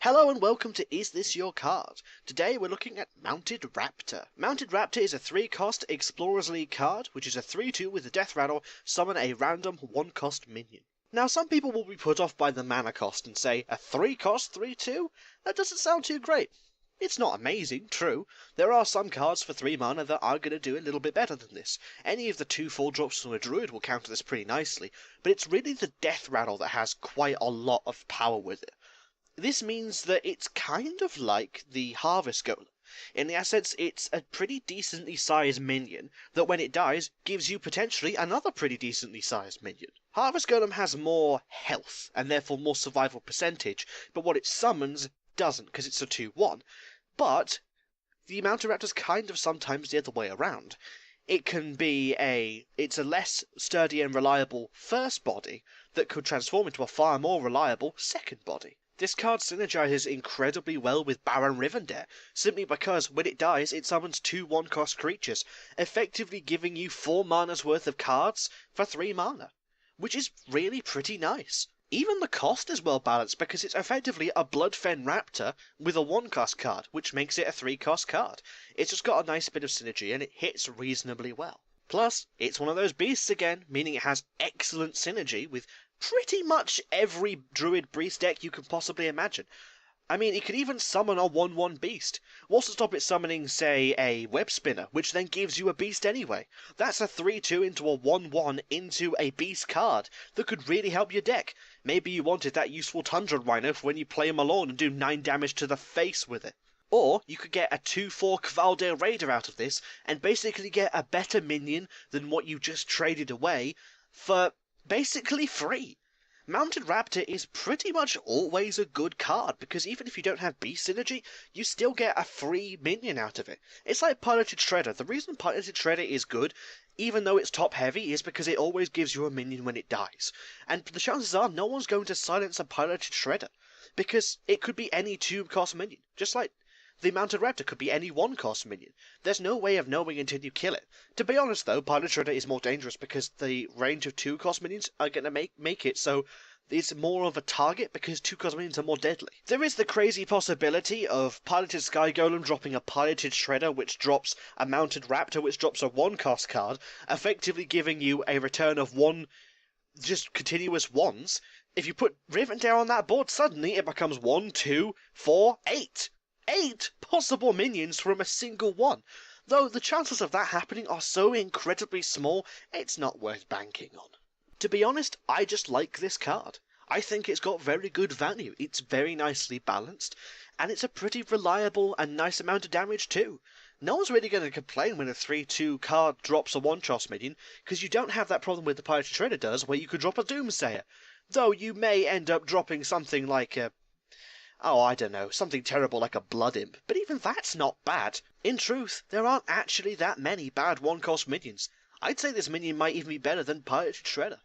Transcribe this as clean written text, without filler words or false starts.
Hello and welcome to Is This Your Card? Today we're looking at Mounted Raptor. Mounted Raptor is a 3-cost Explorers League card, which is a 3-2 with a Death Rattle, summon a random 1-cost minion. Now some people will be put off by the mana cost and say, a 3-cost 3-2? That doesn't sound too great. It's not amazing, true. There are some cards for 3 mana that are going to do a little bit better than this. Any of the 2/4 drops from a Druid will counter this pretty nicely, but it's really the Death Rattle that has quite a lot of power with it. This means that it's kind of like the Harvest Golem. In the essence, it's a pretty decently sized minion that when it dies, gives you potentially another pretty decently sized minion. Harvest Golem has more health, and therefore more survival percentage, but what it summons doesn't, because it's a 2/1. But the Mounted Raptor's kind of sometimes the other way around. It's a less sturdy and reliable first body that could transform into a far more reliable second body. This card synergizes incredibly well with Baron Rivendare, simply because when it dies it summons 2 1-cost creatures, effectively giving you 4 mana's worth of cards for 3 mana, which is really pretty nice. Even the cost is well balanced because it's effectively a Bloodfen Raptor with a 1-cost card, which makes it a 3-cost card. It's just got a nice bit of synergy and it hits reasonably well. Plus, it's one of those beasts again, meaning it has excellent synergy with pretty much every Druid Beast deck you can possibly imagine. I mean, it could even summon a 1/1 beast. What's to stop it summoning, say, a Web Spinner, which then gives you a beast anyway? That's a 3/2 into a 1/1 into a beast card that could really help your deck. Maybe you wanted that useful Tundra Rhino for when you play Malorne and do 9 damage to the face with it. Or you could get a 2/4 Kvaldir Raider out of this and basically get a better minion than what you just traded away for basically free. Mounted Raptor is pretty much always a good card, because even if you don't have beast synergy, you still get a free minion out of it. It's like Piloted Shredder. The reason Piloted Shredder is good, even though it's top heavy, is because it always gives you a minion when it dies. And the chances are no one's going to silence a Piloted Shredder, because it could be any 2-cost minion, just like the Mounted Raptor could be any 1-cost minion. There's no way of knowing until you kill it. To be honest though, Pilot Shredder is more dangerous because the range of 2-cost minions are going to make it so it's more of a target because 2-cost minions are more deadly. There is the crazy possibility of Piloted Sky Golem dropping a Piloted Shredder which drops a Mounted Raptor which drops a 1-cost card, effectively giving you a return of 1 just continuous 1s. If you put Rivendare on that board, suddenly it becomes 1, 2, 4, 8. 8 possible minions from a single one. Though the chances of that happening are so incredibly small, it's not worth banking on. To be honest, I just like this card. I think it's got very good value. It's very nicely balanced, and it's a pretty reliable and nice amount of damage too. No one's really going to complain when a 3/2 card drops a 1-cost minion, because you don't have that problem with the Piloted Shredder does, where you could drop a Doomsayer. Though you may end up dropping something like a I don't know, something terrible like a Blood Imp, but even that's not bad. In truth, there aren't actually that many bad 1-cost minions. I'd say this minion might even be better than Piloted Shredder.